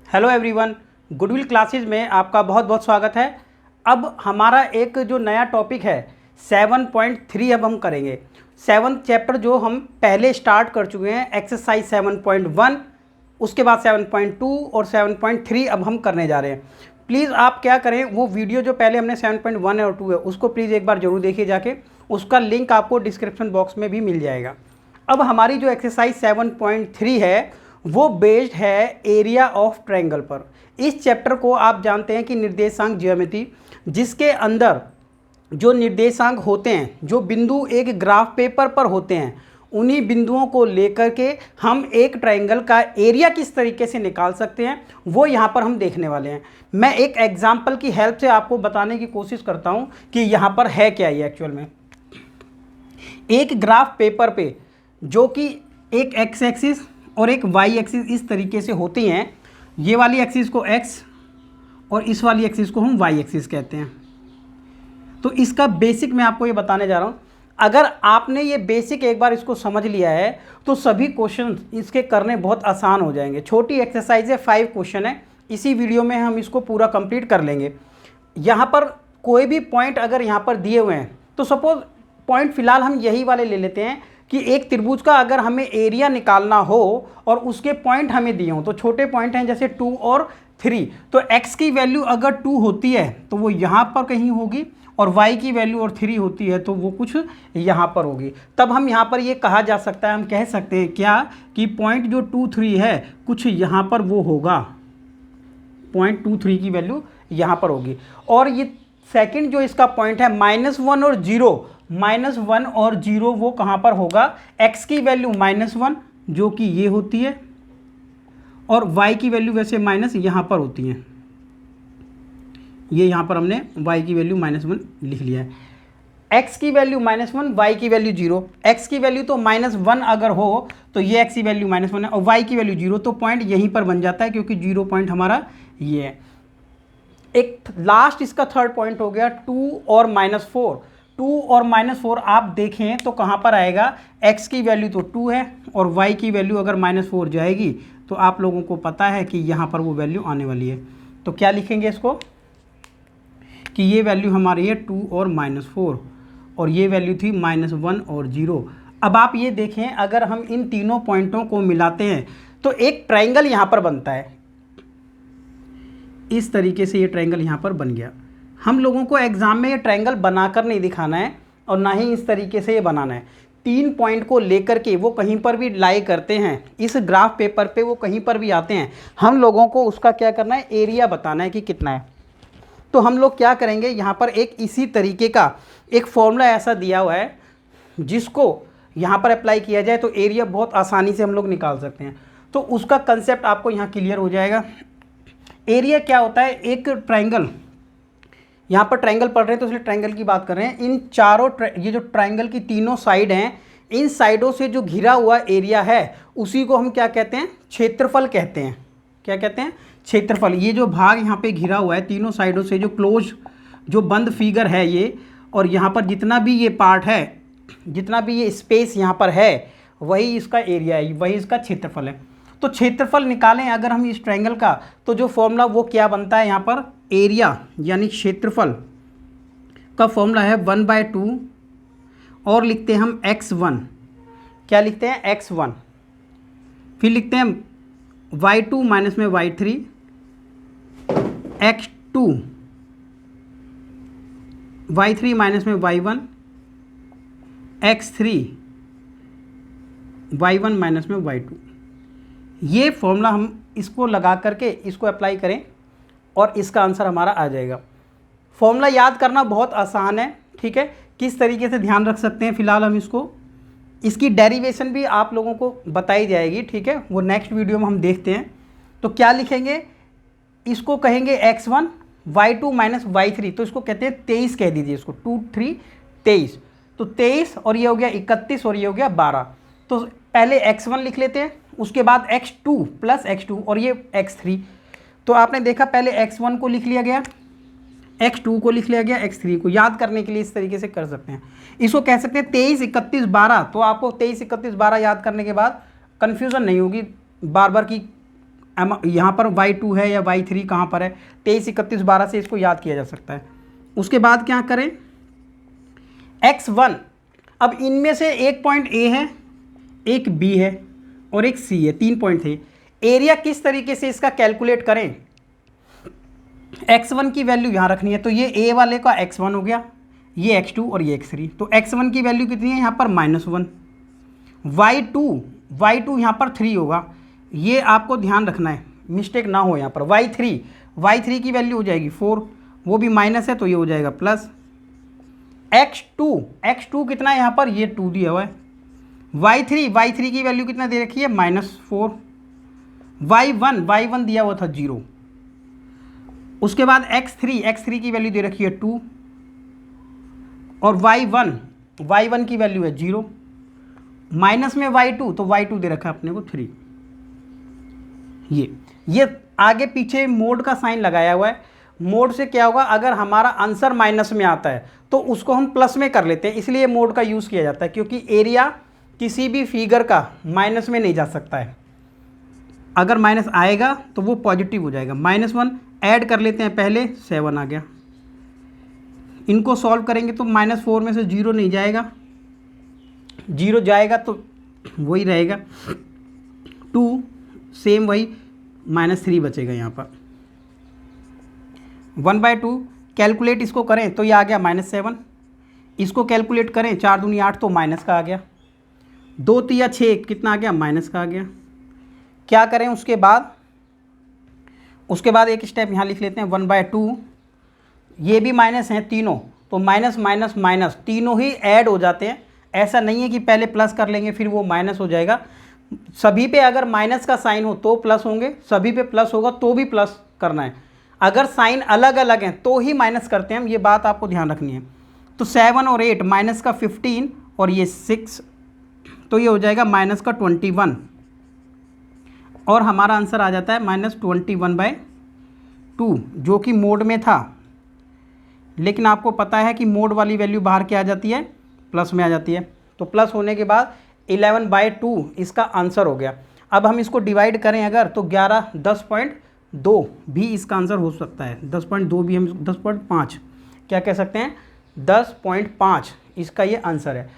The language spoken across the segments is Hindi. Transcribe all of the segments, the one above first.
हेलो एवरीवन, गुडविल क्लासेस में आपका बहुत बहुत स्वागत है। अब हमारा एक जो नया टॉपिक है 7.3 अब हम करेंगे। 7th चैप्टर जो हम पहले स्टार्ट कर चुके हैं एक्सरसाइज 7.1, उसके बाद 7.2 और 7.3 अब हम करने जा रहे हैं। प्लीज़ आप क्या करें, वो वीडियो जो पहले हमने 7.1 और 2 है उसको प्लीज़ एक बार ज़रूर देखिए जाके, उसका लिंक आपको डिस्क्रिप्शन बॉक्स में भी मिल जाएगा। अब हमारी जो एक्सरसाइज 7.3 है वो बेस्ड है एरिया ऑफ ट्रायंगल पर। इस चैप्टर को आप जानते हैं कि निर्देशांक ज्यामिति, जिसके अंदर जो निर्देशांक होते हैं, जो बिंदु एक ग्राफ पेपर पर होते हैं, उन्हीं बिंदुओं को लेकर के हम एक ट्रायंगल का एरिया किस तरीके से निकाल सकते हैं वो यहाँ पर हम देखने वाले हैं। मैं एक एग्जाम्पल की हेल्प से आपको बताने की कोशिश करता हूँ कि यहाँ पर है क्या ये एक्चुअल में। एक ग्राफ पेपर पे जो कि एक एक्स एक्सिस और एक वाई एक्सिस इस तरीके से होती हैं, ये वाली एक्सिस को एक्स और इस वाली एक्सिस को हम वाई एक्सिस कहते हैं। तो इसका बेसिक मैं आपको ये बताने जा रहा हूँ। अगर आपने ये बेसिक एक बार इसको समझ लिया है तो सभी क्वेश्चन इसके करने बहुत आसान हो जाएंगे। छोटी एक्सरसाइज है, 5 क्वेश्चन है, इसी वीडियो में हम इसको पूरा कंप्लीट कर लेंगे। यहाँ पर कोई भी पॉइंट अगर यहाँ पर दिए हुए हैं तो सपोज पॉइंट फिलहाल हम यही वाले ले लेते हैं कि एक त्रिभुज का अगर हमें एरिया निकालना हो और उसके पॉइंट हमें दिए हों, तो छोटे पॉइंट हैं जैसे 2 और 3, तो x की वैल्यू अगर 2 होती है तो वो यहाँ पर कहीं होगी, और y की वैल्यू और 3 होती है तो वो कुछ यहाँ पर होगी। तब हम यहाँ पर ये कहा जा सकता है, हम कह सकते हैं क्या कि पॉइंट जो 2, 3 है कुछ यहाँ पर वो होगा, पॉइंट 2, 3 की वैल्यू यहाँ पर होगी। और ये सेकंड जो इसका पॉइंट है -1 और 0, -1 और 0 वो कहाँ पर होगा, x की वैल्यू -1 जो कि ये होती है, और y की वैल्यू वैसे माइनस यहाँ पर होती है। ये यहाँ पर हमने y की वैल्यू -1 लिख लिया है। x की वैल्यू -1, y की वैल्यू 0। x की वैल्यू तो -1 अगर हो तो ये x की वैल्यू -1 है, और y की वैल्यू 0, तो पॉइंट यहीं पर बन जाता है क्योंकि 0 पॉइंट हमारा ये है। एक लास्ट इसका थर्ड पॉइंट हो गया 2 और -4। 2 और -4 आप देखें तो कहाँ पर आएगा, x की वैल्यू तो 2 है और y की वैल्यू अगर -4 जाएगी तो आप लोगों को पता है कि यहाँ पर वो वैल्यू आने वाली है। तो क्या लिखेंगे इसको कि ये वैल्यू हमारी है 2 और -4, और ये वैल्यू थी -1 और 0। अब आप ये देखें, अगर हम इन तीनों पॉइंटों को मिलाते हैं तो एक ट्रायंगल यहाँ पर बनता है। इस तरीके से ये ट्रायंगल यहाँ पर बन गया। हम लोगों को एग्जाम में ये ट्रायंगल बनाकर नहीं दिखाना है और ना ही इस तरीके से ये बनाना है। 3 पॉइंट को लेकर के वो कहीं पर भी लाई करते हैं, इस ग्राफ पेपर पे वो कहीं पर भी आते हैं, हम लोगों को उसका क्या करना है, एरिया बताना है कि कितना है। तो हम लोग क्या करेंगे, यहाँ पर एक इसी तरीके का एक फॉर्मूला ऐसा दिया हुआ है जिसको यहाँ पर अप्लाई किया जाए तो एरिया बहुत आसानी से हम लोग निकाल सकते हैं। तो उसका कंसेप्ट आपको यहाँ क्लियर हो जाएगा। एरिया क्या होता है, एक ट्रायंगल, यहाँ पर ट्रायंगल पढ़ रहे हैं तो इसलिए ट्रायंगल की बात कर रहे हैं। इन चारों ये जो ट्रायंगल की तीनों साइड हैं, इन साइडों से जो घिरा हुआ एरिया है उसी को हम क्या कहते हैं, क्षेत्रफल कहते हैं। क्या कहते हैं, क्षेत्रफल। ये जो भाग यहाँ पे घिरा हुआ है तीनों साइडों से, जो क्लोज जो बंद फिगर है ये, और यहाँ पर जितना भी ये पार्ट है, जितना भी ये स्पेस यहाँ पर है, वही इसका एरिया है, वही इसका क्षेत्रफल है। तो क्षेत्रफल निकालें अगर हम इस ट्रायंगल का, तो जो फॉर्मूला वो क्या बनता है, यहाँ पर एरिया यानी क्षेत्रफल का फॉर्मूला है 1/2, और लिखते हैं हम x1। क्या लिखते हैं, x1। फिर लिखते हैं y2 माइनस में y3, x2, y3 माइनस में y1, x3, y1 माइनस में y2। ये फॉर्मूला हम इसको लगा करके इसको अप्लाई करें और इसका आंसर हमारा आ जाएगा। फॉर्मूला याद करना बहुत आसान है, ठीक है। किस तरीके से ध्यान रख सकते हैं, फिलहाल हम इसकी डेरिवेशन भी आप लोगों को बताई जाएगी, ठीक है, वो नेक्स्ट वीडियो में हम देखते हैं। तो क्या लिखेंगे, इसको कहेंगे x1, y2 माइनस y3, तो इसको कहते हैं 23 कह दीजिए, इसको 2, 3, 23। तो 23 और ये हो गया 31 और ये हो गया 12। तो पहले x1 लिख लेते हैं, उसके बाद x2 प्लस x2 और ये x3। तो आपने देखा पहले x1 को लिख लिया गया, x2 को लिख लिया गया, x3 को। याद करने के लिए इस तरीके से कर सकते हैं। इसको कह सकते हैं 23, 31, 12। तो आपको 23, 31, 12 याद करने के बाद कन्फ्यूज़न नहीं होगी, बार बार की यहाँ पर y2 है या y3 कहाँ पर है, 23, 31, 12 से इसको याद किया जा सकता है। उसके बाद क्या करें, x1, अब इनमें से एक पॉइंट A है, एक B है और एक C है, 3 पॉइंट थे। एरिया किस तरीके से इसका कैलकुलेट करें, x1 की वैल्यू यहाँ रखनी है, तो ये A वाले का x1 हो गया, ये x2 और ये x3। तो x1 की वैल्यू कितनी है यहाँ पर -1, y2 यहाँ पर 3 होगा, ये आपको ध्यान रखना है, मिस्टेक ना हो यहाँ पर। y3 की वैल्यू हो जाएगी 4, वो भी माइनस है तो ये हो जाएगा प्लस। x2 कितना है यहाँ पर, ये 2 दिया हुआ है। y3 की वैल्यू कितना दे रखी है, -4। y1 दिया हुआ था 0। उसके बाद x3 की वैल्यू दे रखी है 2 और y1 की वैल्यू है 0, माइनस में y2, तो y2 दे रखा है अपने को 3। ये आगे पीछे मोड का साइन लगाया हुआ है। मोड से क्या होगा, अगर हमारा आंसर माइनस में आता है तो उसको हम प्लस में कर लेते हैं, इसलिए मोड का यूज़ किया जाता है, क्योंकि एरिया किसी भी फिगर का माइनस में नहीं जा सकता है। अगर माइनस आएगा तो वो पॉजिटिव हो जाएगा। -1 ऐड कर लेते हैं पहले, 7 आ गया। इनको सॉल्व करेंगे तो -4 में से 0 नहीं जाएगा, 0 जाएगा तो वही रहेगा 2, सेम वही -3 बचेगा यहाँ पर। 1/2 कैलकुलेट इसको करें तो ये आ गया -7। इसको कैलकुलेट करें 4 दूनी 8 तो माइनस का आ गया। 2 तिया 6 कितना आ गया, माइनस का आ गया। क्या करें उसके बाद एक स्टेप यहाँ लिख लेते हैं, 1/2, ये भी माइनस हैं तीनों, तो माइनस माइनस माइनस तीनों ही ऐड हो जाते हैं। ऐसा नहीं है कि पहले प्लस कर लेंगे फिर वो माइनस हो जाएगा। सभी पे अगर माइनस का साइन हो तो प्लस होंगे, सभी पे प्लस होगा तो भी प्लस करना है। अगर साइन अलग अलग हैं तो ही माइनस करते हैं हम, ये बात आपको ध्यान रखनी है। तो 7 और 8 माइनस का 15 और ये 6, तो ये हो जाएगा माइनस का 21 और हमारा आंसर आ जाता है -21/2, जो कि मोड में था। लेकिन आपको पता है कि मोड वाली वैल्यू बाहर क्या आ जाती है, प्लस में आ जाती है। तो प्लस होने के बाद 11/2 इसका आंसर हो गया। अब हम इसको डिवाइड करें अगर, तो 11, 10.2 भी इसका आंसर हो सकता है। 10.2 भी हम 10.5 क्या कह सकते हैं, 10.5 इसका ये आंसर है।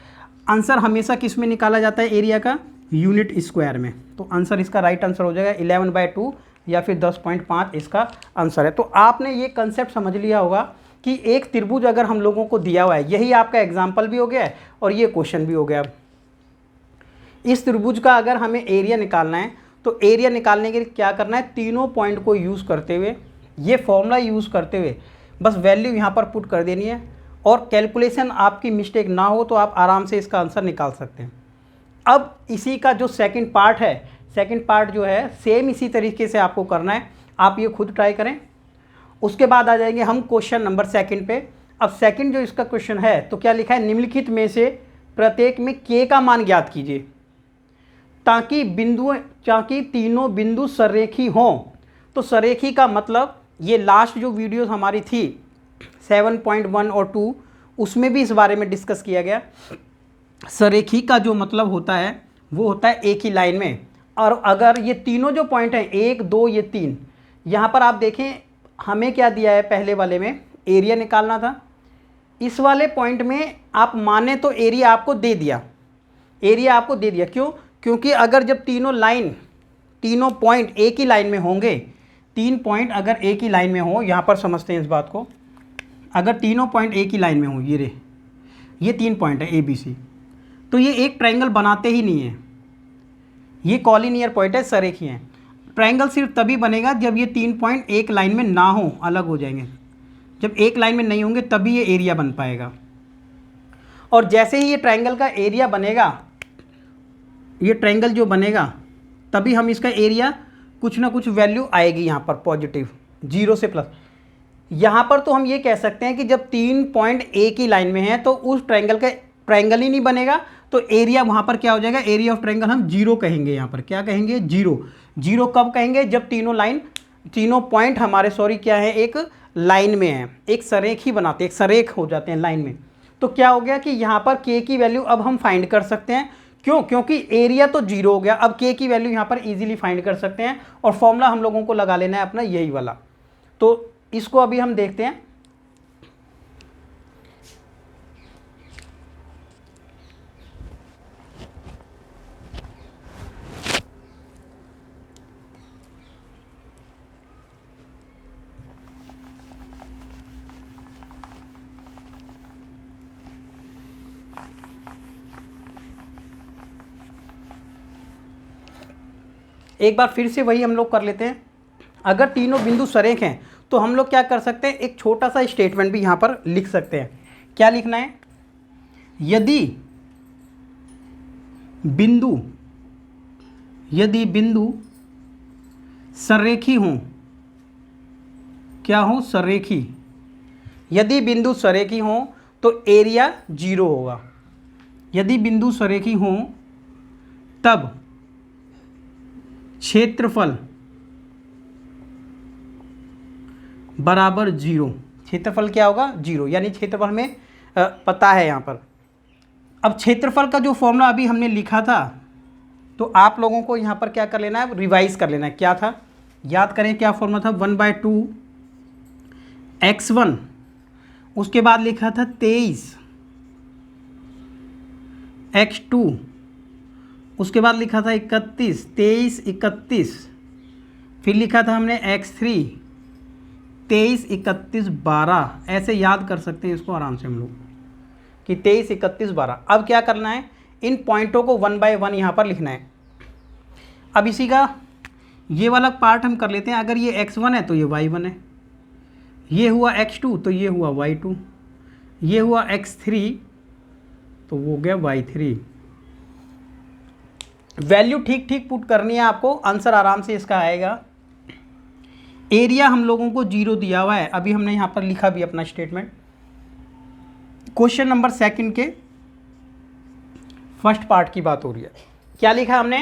आंसर हमेशा किस में निकाला जाता है एरिया का, यूनिट स्क्वायर में। तो आंसर इसका राइट आंसर हो जाएगा 11/2 या फिर 10.5 इसका आंसर है। तो आपने ये कंसेप्ट समझ लिया होगा कि एक त्रिभुज अगर हम लोगों को दिया हुआ है, यही आपका एग्जाम्पल भी हो गया है और ये क्वेश्चन भी हो गया। इस त्रिभुज का अगर हमें एरिया निकालना है तो एरिया निकालने के लिए क्या करना है, तीनों पॉइंट को यूज़ करते हुए, ये फॉर्मूला यूज़ करते हुए बस वैल्यू यहाँ पर पुट कर देनी है और कैलकुलेशन आपकी मिस्टेक ना हो तो आप आराम से इसका आंसर निकाल सकते हैं। अब इसी का जो सेकंड पार्ट है, सेकंड पार्ट जो है सेम इसी तरीके से आपको करना है। आप ये खुद ट्राई करें। उसके बाद आ जाएंगे हम क्वेश्चन नंबर 2 पे। अब सेकंड जो इसका क्वेश्चन है तो क्या लिखा है, निम्नलिखित में से प्रत्येक में के का मान ज्ञात कीजिए ताकि तीनों बिंदु सरेखी हों। तो सरेखी का मतलब, ये लास्ट जो वीडियोस हमारी थी 7.1 और 2 उसमें भी इस बारे में डिस्कस किया गया। सरेखी का जो मतलब होता है वो होता है एक ही लाइन में। और अगर ये तीनों जो पॉइंट हैं 1, 2, ये 3, यहाँ पर आप देखें हमें क्या दिया है, पहले वाले में एरिया निकालना था। इस वाले पॉइंट में आप माने तो एरिया आपको दे दिया, क्यों? क्योंकि अगर जब तीनों पॉइंट एक ही लाइन में होंगे, 3 पॉइंट अगर एक ही लाइन में हो, यहाँ पर समझते हैं इस बात को, अगर तीनों पॉइंट एक ही लाइन में हो, ये 3 पॉइंट है ABC, तो ये एक ट्रायंगल बनाते ही नहीं है। ये कॉलिनियर पॉइंट है, सरेखी हैं। ट्रायंगल सिर्फ तभी बनेगा जब ये 3 पॉइंट एक लाइन में ना हो, अलग हो जाएंगे। जब एक लाइन में नहीं होंगे तभी ये एरिया बन पाएगा। और जैसे ही ये ट्रायंगल का एरिया बनेगा, ये ट्रायंगल जो बनेगा, तभी हम इसका एरिया कुछ ना कुछ वैल्यू आएगी यहाँ पर पॉजिटिव, 0 से प्लस। यहाँ पर तो हम ये कह सकते हैं कि जब 3 पॉइंट एक ही लाइन में हैं तो उस ट्रायंगल का ट्रायंगल ही नहीं बनेगा, तो एरिया वहाँ पर क्या हो जाएगा, एरिया ऑफ ट्रायंगल हम 0 कहेंगे। यहाँ पर क्या कहेंगे, 0 कब कहेंगे, जब तीनों पॉइंट हमारे क्या है, एक लाइन में है, एक सरेख ही बनाते हैं, एक सरेख हो जाते हैं लाइन में। तो क्या हो गया कि यहाँ पर के की वैल्यू अब हम फाइंड कर सकते हैं, क्यों? क्योंकि एरिया तो 0 हो गया। अब के की वैल्यू यहाँ पर इजीली फाइंड कर सकते हैं और फॉर्मूला हम लोगों को लगा लेना है अपना यही वाला। तो इसको अभी हम देखते हैं। एक बार फिर से वही हम लोग कर लेते हैं। अगर तीनों बिंदु सरेख हैं तो हम लोग क्या कर सकते हैं, एक छोटा सा स्टेटमेंट भी यहाँ पर लिख सकते हैं। क्या लिखना है? यदि बिंदु सरेखी हों, क्या हो? सरेखी। यदि बिंदु सरेखी हों तो एरिया 0 होगा। यदि बिंदु सरेखी हों तब क्षेत्रफल बराबर 0। क्षेत्रफल क्या होगा? 0, यानी क्षेत्रफल में पता है यहाँ पर। अब क्षेत्रफल का जो फॉर्मूला अभी हमने लिखा था, तो आप लोगों को यहाँ पर क्या कर लेना है, रिवाइज कर लेना है। क्या था? याद करें क्या फॉर्मूला था? 1/2 x1, उसके बाद लिखा था 23 x2, उसके बाद लिखा था 31, 23 31, फिर लिखा था हमने x3 23 31 12। ऐसे याद कर सकते हैं इसको आराम से हम लोग कि 23 31 12। अब क्या करना है, इन पॉइंटों को 1 बाय 1 यहाँ पर लिखना है। अब इसी का ये वाला पार्ट हम कर लेते हैं। अगर ये x1 है तो ये y1 है, ये हुआ x2 तो ये हुआ y2, ये हुआ x3 तो वो गया y3। वैल्यू ठीक ठीक पुट करनी है आपको, आंसर आराम से इसका आएगा। एरिया हम लोगों को 0 दिया हुआ है, अभी हमने यहाँ पर लिखा भी अपना स्टेटमेंट। क्वेश्चन नंबर 2 के फर्स्ट पार्ट की बात हो रही है। क्या लिखा हमने?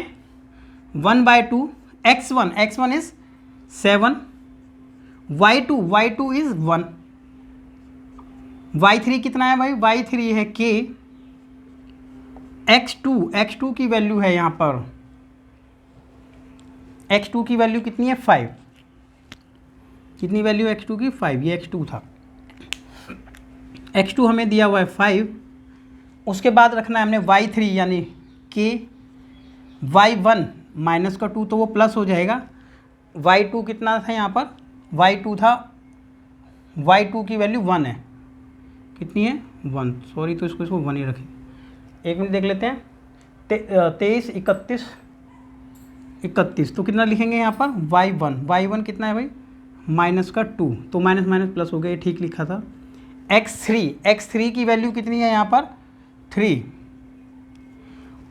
1/2 x1 is 7, y2 is 1, y3 कितना है भाई? y3 है k, x2 की वैल्यू है यहाँ पर, x2 की वैल्यू कितनी है? 5। कितनी वैल्यू x2 की? 5। ये x2 था, x2 हमें दिया हुआ है 5। उसके बाद रखना है हमने y3 यानी k, y1 माइनस का 2 तो वो प्लस हो जाएगा। y2 कितना था यहाँ पर? y2 था, y2 की वैल्यू 1 है। कितनी है? 1। सॉरी, तो इसको 1 ही रखें। एक मिनट देख लेते हैं। 23 31 31 तो कितना लिखेंगे यहाँ पर? y1 कितना है भाई? माइनस का 2 तो माइनस माइनस प्लस हो गया, ये ठीक लिखा था। x3 की वैल्यू कितनी है यहाँ पर? 3।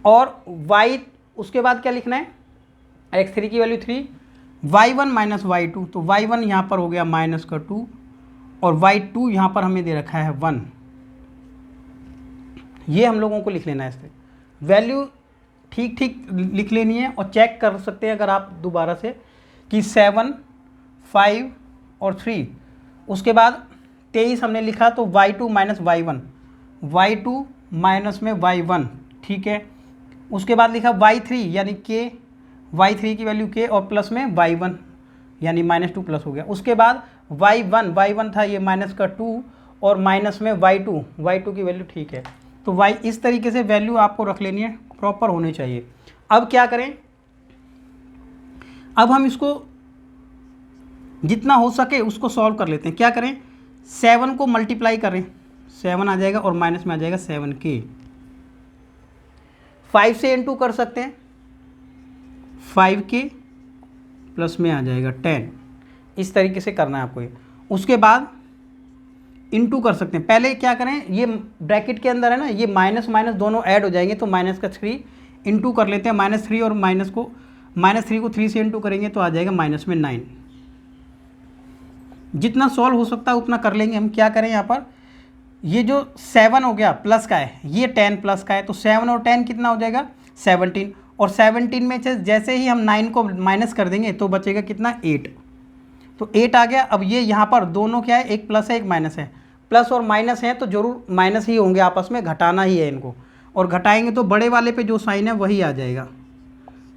और y, उसके बाद क्या लिखना है? x3 की वैल्यू 3, y1 माइनस y2 तो y1 यहाँ पर हो गया माइनस का 2 और y2 यहाँ पर हमें दे रखा है 1। ये हम लोगों को लिख लेना है। इससे वैल्यू ठीक ठीक लिख लेनी है और चेक कर सकते हैं अगर आप दोबारा से कि 7 5 और 3। उसके बाद 23 हमने लिखा तो y2 माइनस y1 माइनस में y1, ठीक है। उसके बाद लिखा y3 यानी k, y3 की वैल्यू k और प्लस में y1 यानी -2 प्लस हो गया। उसके बाद y1 था ये माइनस का 2 और माइनस में y2 की वैल्यू, ठीक है। तो y इस तरीके से वैल्यू आपको रख लेनी है, प्रॉपर होनी चाहिए। अब क्या करें, अब हम इसको जितना हो सके उसको सॉल्व कर लेते हैं। क्या करें, 7 को मल्टीप्लाई करें, 7 आ जाएगा और माइनस में आ जाएगा 7k। 5 से इनटू कर सकते हैं, 5k प्लस में आ जाएगा 10। इस तरीके से करना है आपको ये। उसके बाद इनटू कर सकते हैं। पहले क्या करें, ये ब्रैकेट के अंदर है ना, ये माइनस माइनस दोनों ऐड हो जाएंगे तो माइनस का 3 इंटू कर लेते हैं। -3 और -3 को 3 से इंटू करेंगे तो आ जाएगा माइनस में 9। जितना सॉल्व हो सकता है उतना कर लेंगे हम। क्या करें यहाँ पर, ये जो 7 हो गया प्लस का है, ये 10 प्लस का है, तो 7 और 10 कितना हो जाएगा 17। और 17 में से जैसे ही हम 9 को माइनस कर देंगे तो बचेगा कितना 8। तो 8 आ गया। अब ये यहाँ पर दोनों क्या है, एक प्लस है एक माइनस है। प्लस और माइनस है तो जरूर माइनस ही होंगे, आपस में घटाना ही है इनको। और घटाएंगे तो बड़े वाले पे जो साइन है वही आ जाएगा,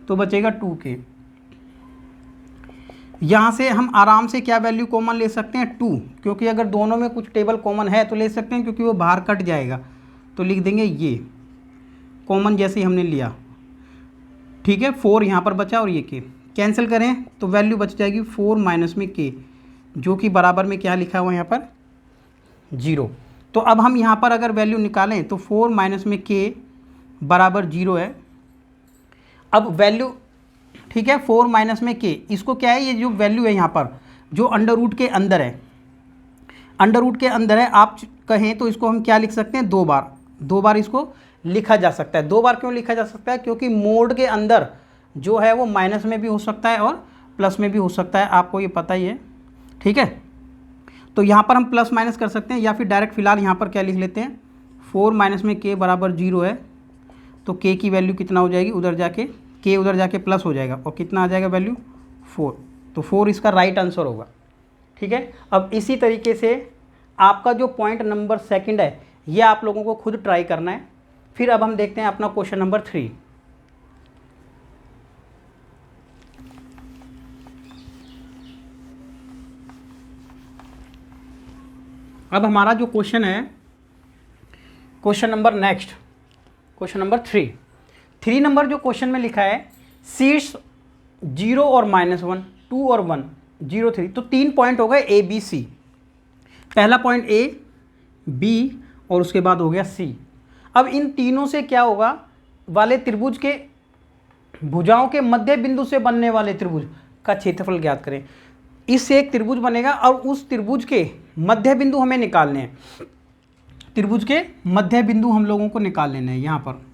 तो बचेगा 2k। यहाँ से हम आराम से क्या वैल्यू कॉमन ले सकते हैं 2, क्योंकि अगर दोनों में कुछ टेबल कॉमन है तो ले सकते हैं, क्योंकि वो बाहर कट जाएगा। तो लिख देंगे ये कॉमन जैसे ही हमने लिया, ठीक है। 4 यहाँ पर बचा और ये k कैंसिल करें तो वैल्यू बच जाएगी 4 माइनस में k, जो कि बराबर में क्या लिखा हुआ है यहाँ पर 0। तो अब हम यहाँ पर अगर वैल्यू निकालें तो 4 माइनस में k बराबर 0 है। अब वैल्यू, ठीक है, 4 माइनस में k, इसको क्या है, ये जो वैल्यू है यहाँ पर जो अंडर रूट के अंदर है, अंडर रूट के अंदर है, आप कहें तो इसको हम क्या लिख सकते हैं, 2 बार इसको लिखा जा सकता है। 2 बार क्यों लिखा जा सकता है, क्योंकि मोड के अंदर जो है वो माइनस में भी हो सकता है और प्लस में भी हो सकता है, आपको ये पता ही है, ठीक है। तो यहाँ पर हम प्लस माइनस कर सकते हैं, या फिर डायरेक्ट फिलहाल यहाँ पर क्या लिख लेते हैं, 4 माइनस में k बराबर 0 है, तो k की वैल्यू कितना हो जाएगी, उधर जाके k उधर जाके प्लस हो जाएगा और कितना आ जाएगा वैल्यू 4, तो 4 इसका राइट आंसर होगा, ठीक है। अब इसी तरीके से आपका जो पॉइंट नंबर 2 है ये आप लोगों को खुद ट्राई करना है। फिर अब हम देखते हैं अपना क्वेश्चन नंबर 3। अब हमारा जो क्वेश्चन है, question number next, question number 3 number जो क्वेश्चन में लिखा है सीट्स 0 और -1, 2 और 1, 0 3, तो 3 पॉइंट हो गए ए बी सी। पहला पॉइंट ए, बी और उसके बाद हो गया सी। अब इन तीनों से क्या होगा, वाले त्रिभुज के भुजाओं के मध्य बिंदु से बनने वाले त्रिभुज का क्षेत्रफल ज्ञात करें। इससे एक त्रिभुज बनेगा और उस त्रिभुज के मध्य बिंदु हमें निकालने हैं। त्रिभुज के मध्य बिंदु हम लोगों को निकाल लेने हैं। यहाँ पर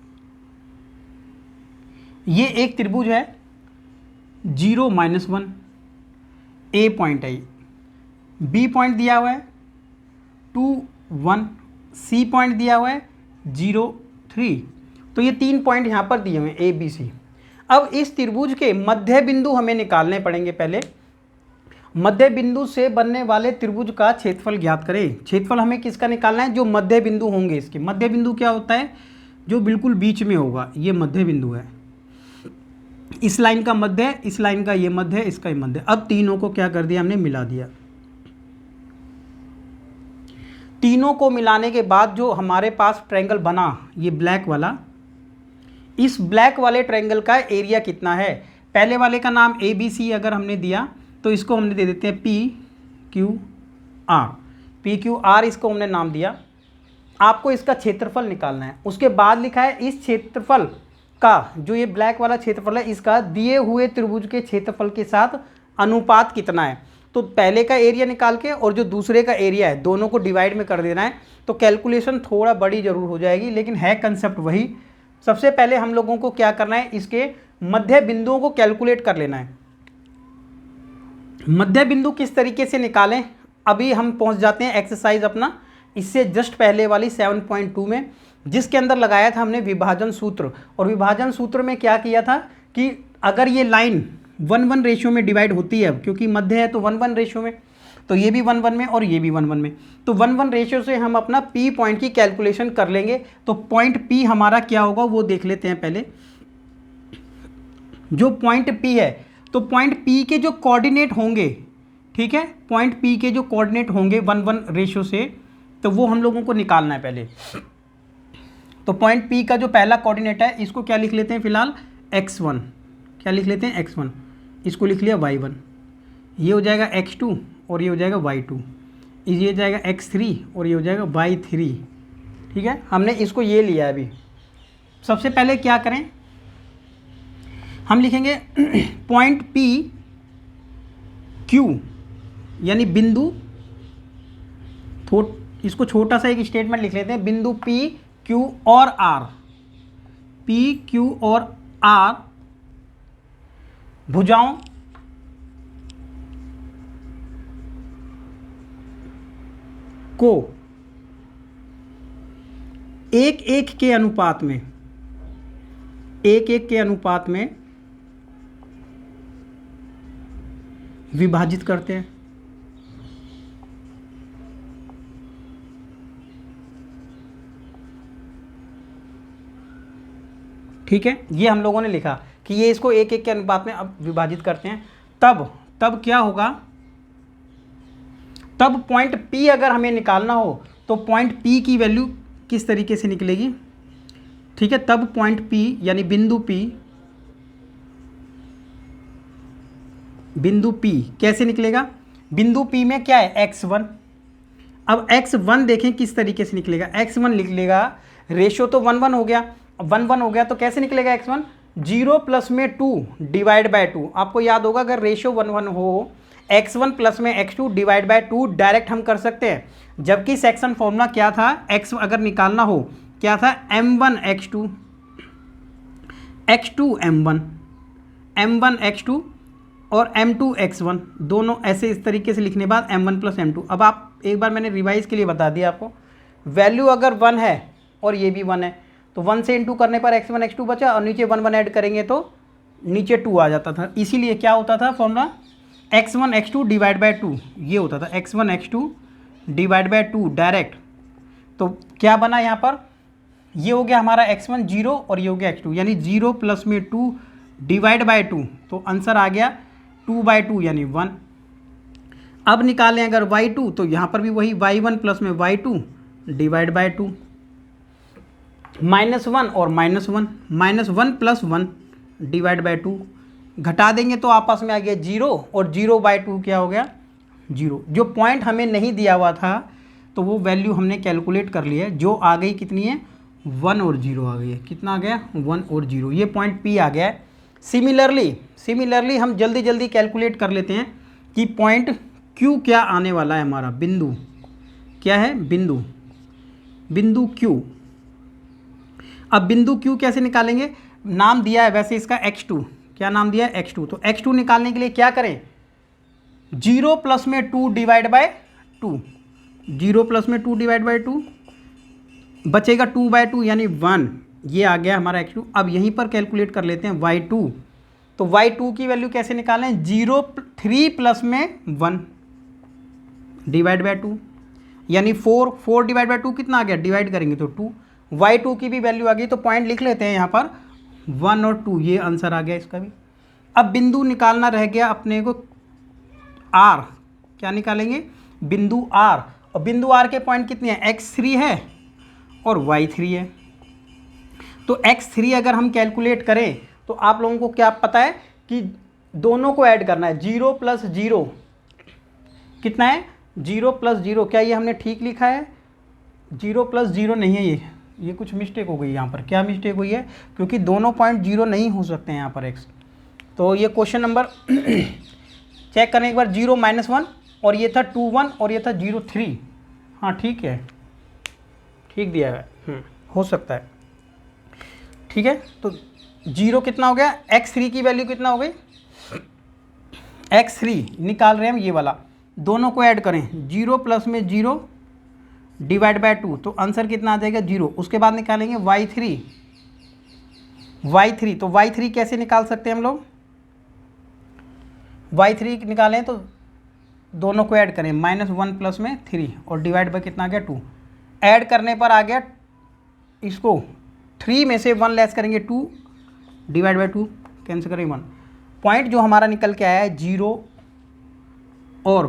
ये एक त्रिभुज है 0 -1, ए पॉइंट है, बी पॉइंट दिया हुआ है 2 1, सी पॉइंट दिया हुआ है 0 3, तो ये 3 पॉइंट यहाँ पर दिए हुए हैं ए बी सी। अब इस त्रिभुज के मध्य बिंदु हमें निकालने पड़ेंगे। पहले मध्य बिंदु से बनने वाले त्रिभुज का क्षेत्रफल ज्ञात करें। क्षेत्रफल हमें किसका निकालना है, जो मध्य बिंदु होंगे। इसके मध्य बिंदु क्या होता है, जो बिल्कुल बीच में होगा, ये मध्य बिंदु है। इस लाइन का मध्य, इस लाइन का ये मध्य, इसका ये मध्य। अब तीनों को क्या कर दिया, हमने मिला दिया। तीनों को मिलाने के बाद जो हमारे पास ट्रायंगल बना, ये ब्लैक वाला, इस ब्लैक वाले ट्रायंगल का एरिया कितना है। पहले वाले का नाम ए बी सी अगर हमने दिया तो इसको हमने दे देते हैं P Q R. P Q R इसको हमने नाम दिया। आपको इसका क्षेत्रफल निकालना है। उसके बाद लिखा है इस क्षेत्रफल का, जो ये ब्लैक वाला क्षेत्रफल है, इसका दिए हुए त्रिभुज के क्षेत्रफल के साथ अनुपात कितना है। तो पहले का एरिया निकाल के और जो दूसरे का एरिया है दोनों को डिवाइड में कर देना है। तो कैलकुलेशन थोड़ा बड़ी जरूर हो जाएगी, लेकिन है कंसेप्ट वही। सबसे पहले हम लोगों को क्या करना है, इसके मध्य बिंदुओं को कैलकुलेट कर लेना है। मध्य बिंदु किस तरीके से निकालें, अभी हम पहुंच जाते हैं एक्सरसाइज अपना इससे जस्ट पहले वाली 7.2 में, जिसके अंदर लगाया था हमने विभाजन सूत्र। और विभाजन सूत्र में क्या किया था कि अगर ये लाइन 1:1 रेशियो में डिवाइड होती है, क्योंकि मध्य है तो 1:1 रेशियो में, तो ये भी 1:1 में और ये भी 1:1 में, तो 1:1 रेशियो से हम अपना पी पॉइंट की कैलकुलेशन कर लेंगे। तो पॉइंट पी हमारा क्या होगा वो देख लेते हैं पहले। जो पॉइंट पी है, तो पॉइंट पी के जो कोऑर्डिनेट होंगे, ठीक है, पॉइंट पी के जो कोऑर्डिनेट होंगे 1:1 रेशियो से, तो वो हम लोगों को निकालना है पहले। तो पॉइंट पी का जो पहला कोऑर्डिनेट है, इसको क्या लिख लेते हैं फिलहाल, x1। क्या लिख लेते हैं, x1। इसको लिख लिया y1। ये हो जाएगा x2 और ये हो जाएगा y2। ये हो जाएगा x3 और ये हो जाएगा y3। ठीक है, हमने इसको ये लिया है। अभी सबसे पहले क्या करें, हम लिखेंगे पॉइंट पी क्यू, यानी बिंदु, इसको छोटा सा एक स्टेटमेंट लिख लेते हैं, बिंदु पी क्यू और आर, पी क्यू और आर भुजाओं को एक एक के अनुपात में, एक एक के अनुपात में विभाजित करते हैं। ठीक है, ये हम लोगों ने लिखा कि ये इसको 1:1 के अनुपात में अब विभाजित करते हैं। तब क्या होगा, तब पॉइंट P अगर हमें निकालना हो तो पॉइंट P की वैल्यू किस तरीके से निकलेगी, ठीक है। तब पॉइंट P यानी बिंदु P कैसे निकलेगा, बिंदु P में क्या है x1। अब x1 देखें किस तरीके से निकलेगा, x1 निकलेगा, रेशो तो 1:1 हो गया, 1:1 हो गया तो कैसे निकलेगा x1, 0 प्लस में 2 डिवाइड बाय 2। आपको याद होगा अगर रेशो 1:1 हो, x1 प्लस में x2 डिवाइड बाय 2 डायरेक्ट हम कर सकते हैं, जबकि सेक्शन फॉर्मूला क्या था, x अगर निकालना हो क्या था, m1 x2 m1 m1 x2 और m2 x1, दोनों ऐसे इस तरीके से लिखने बाद m1 प्लस m2। अब आप एक बार मैंने रिवाइज के लिए बता दिया आपको, वैल्यू अगर 1 है और ये भी 1 है तो 1 से इंटू करने पर x1 x2 बचा और नीचे 1 ऐड करेंगे तो नीचे 2 आ जाता था। इसीलिए क्या होता था formula, x1 x2 divide by 2 ये होता था, x1 x2 divide by 2 direct. तो क्या बना यहाँ पर, ये हो गया हमारा x1 0 और ये हो गया x2, यानी 0 प्लस में 2 डिवाइड बाय 2, तो आंसर आ गया 2/2 यानी 1। अब निकालें अगर y2 तो यहाँ पर भी वही y1 प्लस में y2 डिवाइड बाय 2, -1 और -1, -1 प्लस 1 डिवाइड बाय 2, घटा देंगे तो आपस में आ गया 0 और 0/2 क्या हो गया 0। जो पॉइंट हमें नहीं दिया हुआ था तो वो वैल्यू हमने कैलकुलेट कर ली है, जो आ गई कितनी है 1 और 0 आ गई है। कितना आ गया 1 और 0, ये पॉइंट P आ गया है। सिमिलरली हम जल्दी कैलकुलेट कर लेते हैं कि पॉइंट Q क्या आने वाला है, हमारा बिंदु क्या है, बिंदु Q। अब बिंदु Q कैसे निकालेंगे, नाम दिया है वैसे इसका x2, क्या नाम दिया है x2। तो x2 निकालने के लिए क्या करें, 0 प्लस में 2 डिवाइड बाय 2, 0 प्लस में 2 डिवाइड बाय 2 बचेगा 2/2 यानी 1, ये आ गया हमारा x2। अब यहीं पर कैलकुलेट कर लेते हैं y2। तो y2 की वैल्यू कैसे निकालें, 3 प्लस में 1 डिवाइड बाय 2 यानी 4 डिवाइड बाय 2 कितना आ गया, डिवाइड करेंगे तो 2। y2 की भी वैल्यू आ गई, तो पॉइंट लिख लेते हैं यहाँ पर 1 और 2, ये आंसर आ गया इसका भी। अब बिंदु निकालना रह गया अपने को r, क्या निकालेंगे, बिंदु r, और बिंदु r के पॉइंट कितने हैं, x3 है और y3 है। तो x3 अगर हम कैलकुलेट करें तो आप लोगों को क्या पता है कि दोनों को ऐड करना है, 0 प्लस 0 कितना है, 0 प्लस 0, क्या ये हमने ठीक लिखा है, 0 प्लस 0 नहीं है, ये कुछ मिस्टेक हो गई यहाँ पर। क्या मिस्टेक हुई है, क्योंकि दोनों पॉइंट 0 नहीं हो सकते हैं यहाँ पर x। तो ये क्वेश्चन नंबर चेक करें एक बार, 0 -1 और ये था 2 1 और ये था 0 3, हाँ ठीक है, ठीक दिया है, हो सकता है, ठीक है। तो 0 कितना हो गया, x3 की वैल्यू कितना हो गई, x3 निकाल रहे हैं हम ये वाला, दोनों को ऐड करें, 0 प्लस में 0 डिवाइड बाय 2, तो आंसर कितना आ जाएगा 0। उसके बाद निकालेंगे y3, तो y3 कैसे निकाल सकते हैं हम लोग, y3 निकालें तो दोनों को ऐड करें, -1 प्लस में 3 और डिवाइड बाय कितना आ गया 2, ऐड करने पर आ गया, इसको 3 में से 1 लेस करेंगे 2 डिवाइड बाय 2, कैंसिल करेंगे 1। पॉइंट जो हमारा निकल के आया है 0 और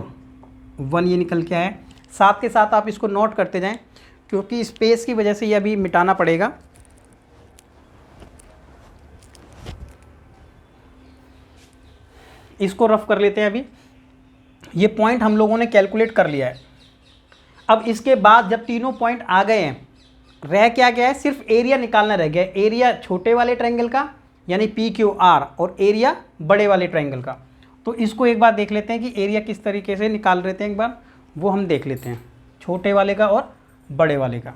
1, ये निकल के आया है। साथ के साथ आप इसको नोट करते जाएं, क्योंकि स्पेस की वजह से ये अभी मिटाना पड़ेगा। इसको रफ कर लेते हैं अभी। ये पॉइंट हम लोगों ने कैलकुलेट कर लिया है। अब इसके बाद जब तीनों पॉइंट आ गए हैं, रह क्या गया है, सिर्फ एरिया निकालना रह गया है। एरिया छोटे वाले ट्रायंगल का यानी PQR और एरिया बड़े वाले ट्रायंगल का। तो इसको एक बार देख लेते हैं कि एरिया किस तरीके से निकाल रहे थे, एक बार वो हम देख लेते हैं, छोटे वाले का और बड़े वाले का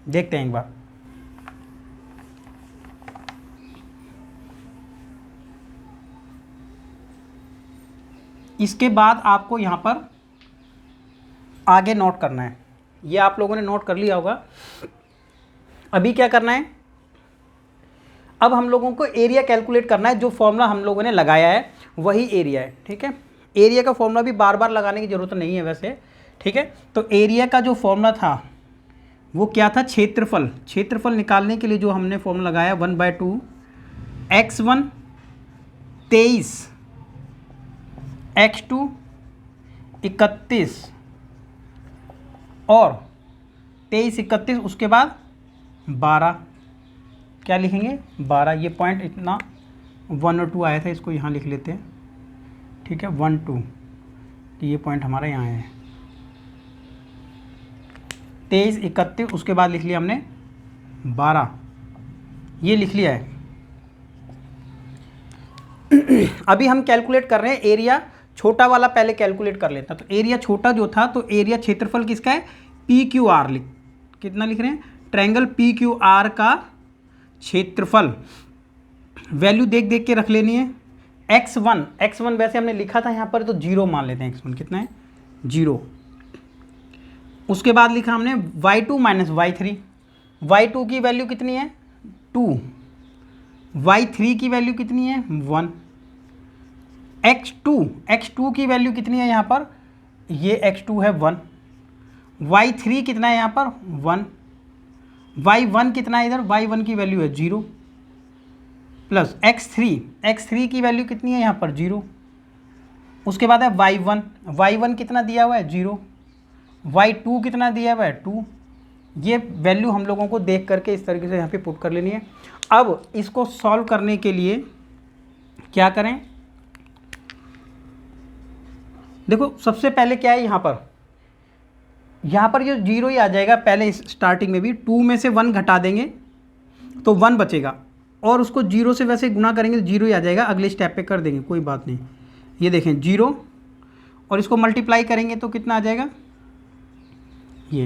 देखते हैं एक बार। इसके बाद आपको यहाँ पर आगे नोट करना है, ये आप लोगों ने नोट कर लिया होगा। अभी क्या करना है, अब हम लोगों को एरिया कैलकुलेट करना है। जो फॉर्मूला हम लोगों ने लगाया है वही एरिया है, ठीक है। एरिया का फॉर्मूला भी बार बार लगाने की ज़रूरत नहीं है वैसे, ठीक है। तो एरिया का जो फॉर्मूला था वो क्या था, क्षेत्रफल। क्षेत्रफल निकालने के लिए जो हमने फॉर्मूला लगाया 1/2 x1 23, x2 31 और 23 31 उसके बाद 12, क्या लिखेंगे 12। ये पॉइंट इतना 1 और 2 आया था, इसको यहाँ लिख लेते हैं, ठीक है 1 2, ये पॉइंट हमारा यहाँ है। 23 31 उसके बाद लिख लिया हमने 12, ये लिख लिया है। अभी हम कैलकुलेट कर रहे हैं एरिया, छोटा वाला पहले कैलकुलेट कर लेता। तो एरिया छोटा जो था, तो एरिया क्षेत्रफल किसका है, पी क्यू आर। कितना लिख रहे हैं, ट्रायंगल पी क्यू आर का क्षेत्रफल। वैल्यू देख देख के रख लेनी है। x1 वैसे हमने लिखा था यहाँ पर, तो 0 मान लेते हैं। x1 कितना है 0। उसके बाद लिखा हमने y2 माइनस y3। y2 की वैल्यू कितनी है 2, y3 की वैल्यू कितनी है 1। x2 की वैल्यू कितनी है यहाँ पर, ये x2 है 1। y3 कितना है यहाँ पर 1। y1 कितना है इधर, y1 की वैल्यू है 0 प्लस x3 की वैल्यू कितनी है यहाँ पर 0। उसके बाद है y1 कितना दिया हुआ है 0। y2 कितना दिया हुआ है 2। ये वैल्यू हम लोगों को देख करके इस तरीके से यहाँ पे पुट कर लेनी है। अब इसको सॉल्व करने के लिए क्या करें, देखो सबसे पहले क्या है यहाँ पर जो 0 ही आ जाएगा पहले स्टार्टिंग में भी। 2 में से 1 घटा देंगे तो 1 बचेगा, और उसको 0 से वैसे गुना करेंगे तो 0 ही आ जाएगा। अगले स्टेप पे कर देंगे, कोई बात नहीं। ये देखें 0, और इसको मल्टीप्लाई करेंगे तो कितना आ जाएगा ये।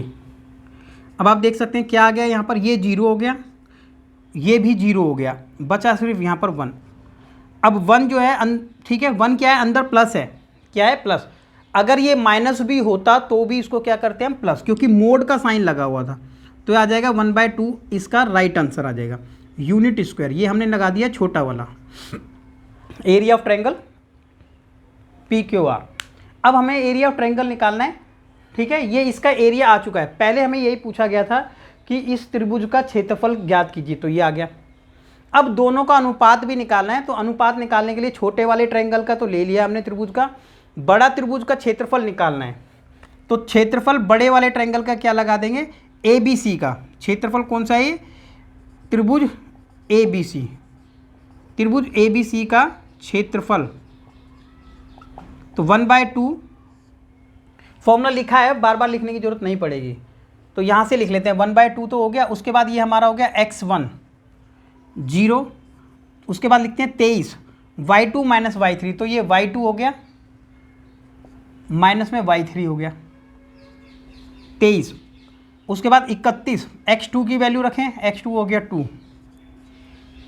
अब आप देख सकते हैं क्या आ गया यहाँ पर, ये 0 हो गया, ये भी 0 हो गया, बचा सिर्फ यहाँ पर 1। अब 1 जो है ठीक है, 1 क्या है अंदर प्लस है, क्या है प्लस। अगर ये माइनस भी होता तो भी इसको क्या करते हैं हम प्लस, क्योंकि मोड का साइन लगा हुआ था। तो आ जाएगा 1/2, इसका राइट आंसर आ जाएगा। यूनिट स्क्वायर ये हमने लगा दिया छोटा वाला, area of triangle P Q R. अब हमें एरिया ऑफ ट्रायंगल निकालना है, ठीक है। ये इसका एरिया आ चुका है। पहले हमें यही पूछा गया था कि इस त्रिभुज का क्षेत्रफल ज्ञात कीजिए, तो ये आ गया। अब दोनों का अनुपात भी निकालना है, तो अनुपात निकालने के लिए छोटे वाले ट्रायंगल का तो ले लिया हमने त्रिभुज का, बड़ा त्रिभुज का क्षेत्रफल निकालना है। तो क्षेत्रफल बड़े वाले ट्रायंगल का क्या लगा देंगे, ABC का क्षेत्रफल। कौन सा है ये, त्रिभुज ABC का क्षेत्रफल। तो 1/2 फॉर्मूला लिखा है, बार बार लिखने की जरूरत नहीं पड़ेगी, तो यहाँ से लिख लेते हैं। 1/2 तो हो गया। उसके बाद ये हमारा हो गया x1 0, उसके बाद लिखते हैं 23, y2 माइनस y3, तो ये y2 हो गया माइनस में y3 हो गया 23। उसके बाद 31, x2 की वैल्यू रखें, x2 हो गया 2,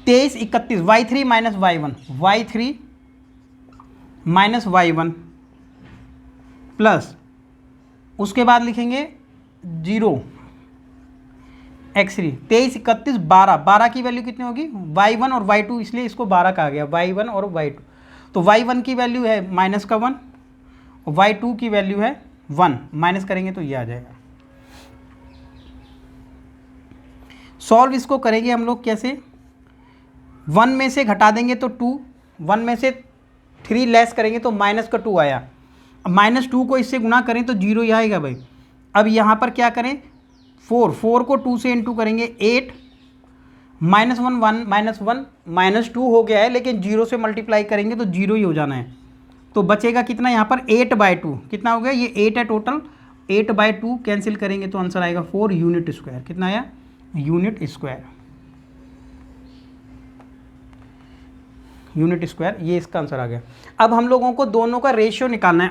23 31, y3 minus y1 minus y1 plus, उसके बाद लिखेंगे 0 x3, 23 31 12 की वैल्यू कितनी होगी y1 और y2, इसलिए इसको 12 कहा गया, y1 और y2। तो y1 की वैल्यू है -1 और y2 की वैल्यू है 1, माइनस करेंगे तो ये आ जाएगा। सॉल्व इसको करेंगे हम लोग कैसे, 1 में से घटा देंगे तो 2, 1 में से 3 लेस करेंगे तो -2 आया। अब -2 को इससे गुना करें तो 0 ही आएगा भाई। अब यहाँ पर क्या करें, 4 को 2 से इंटू करेंगे 8, -1 -2 हो गया है, लेकिन 0 से मल्टीप्लाई करेंगे तो 0 ही हो जाना है। तो बचेगा कितना यहाँ पर 8/2, कितना हो गया ये 8 है टोटल, 8/2 कैंसिल करेंगे तो आंसर आएगा 4 यूनिट स्क्वायर। कितना आया यूनिट स्क्वायर, ये इसका आंसर आ गया। अब हम लोगों को दोनों का रेशियो निकालना है,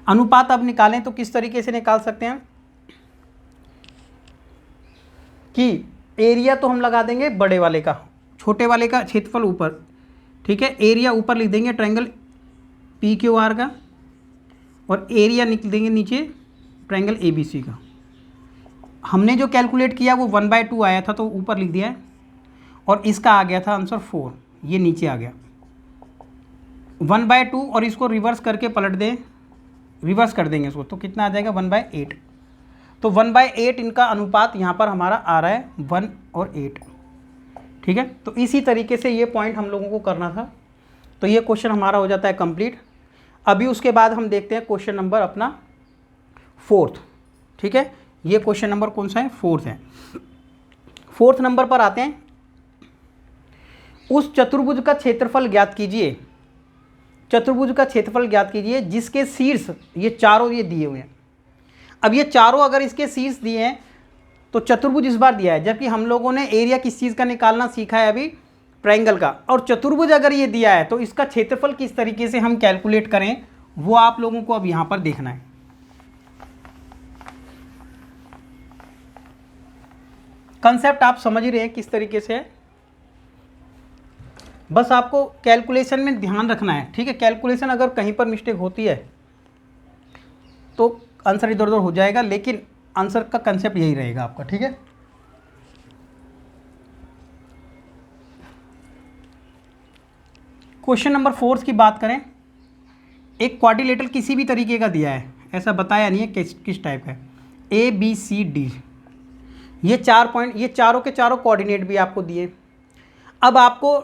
अनुपात अब निकालें तो किस तरीके से निकाल सकते हैं कि एरिया तो हम लगा देंगे बड़े वाले का, छोटे वाले का क्षेत्रफल ऊपर, ठीक है। एरिया ऊपर लिख देंगे ट्रायंगल PQR का, और एरिया लिख देंगे नीचे ट्रायंगल ABC का। हमने जो कैलकुलेट किया वो 1/2 आया था तो ऊपर लिख दिया है, और इसका आ गया था आंसर 4, ये नीचे आ गया 1/2। और इसको रिवर्स करके पलट दें, रिवर्स कर देंगे इसको तो कितना आ जाएगा 1/8। तो 1/8 इनका अनुपात यहाँ पर हमारा आ रहा है 1 और 8। ठीक है, तो इसी तरीके से ये पॉइंट हम लोगों को करना था। तो ये क्वेश्चन हमारा हो जाता है कंप्लीट। अभी उसके बाद हम देखते हैं क्वेश्चन नंबर अपना 4th। ठीक है, ये क्वेश्चन नंबर कौन सा है? 4th है। 4th नंबर पर आते हैं। उस चतुर्भुज का क्षेत्रफल ज्ञात कीजिए। चतुर्भुज का क्षेत्रफल ज्ञात कीजिए जिसके शीर्ष ये चारों ये दिए हुए हैं। अब ये चारों अगर इसके शीर्ष दिए हैं तो चतुर्भुज इस बार दिया है, जबकि हम लोगों ने एरिया किस चीज़ का निकालना सीखा है अभी? ट्रायंगल का। और चतुर्भुज अगर ये दिया है तो इसका क्षेत्रफल किस तरीके से हम कैलकुलेट करें वो आप लोगों को अब यहाँ पर देखना है। कंसेप्ट आप समझ ही रहे हैं किस तरीके से है, बस आपको कैलकुलेशन में ध्यान रखना है। ठीक है, कैलकुलेशन अगर कहीं पर मिस्टेक होती है तो आंसर इधर उधर हो जाएगा, लेकिन आंसर का कंसेप्ट यही रहेगा आपका। ठीक है, क्वेश्चन नंबर 4 की बात करें। एक क्वाड्रिलेटरल किसी भी तरीके का दिया है, ऐसा बताया नहीं है किस टाइप है। ABCD ये 4 पॉइंट, ये चारों के चारों कोऑर्डिनेट भी आपको दिए। अब आपको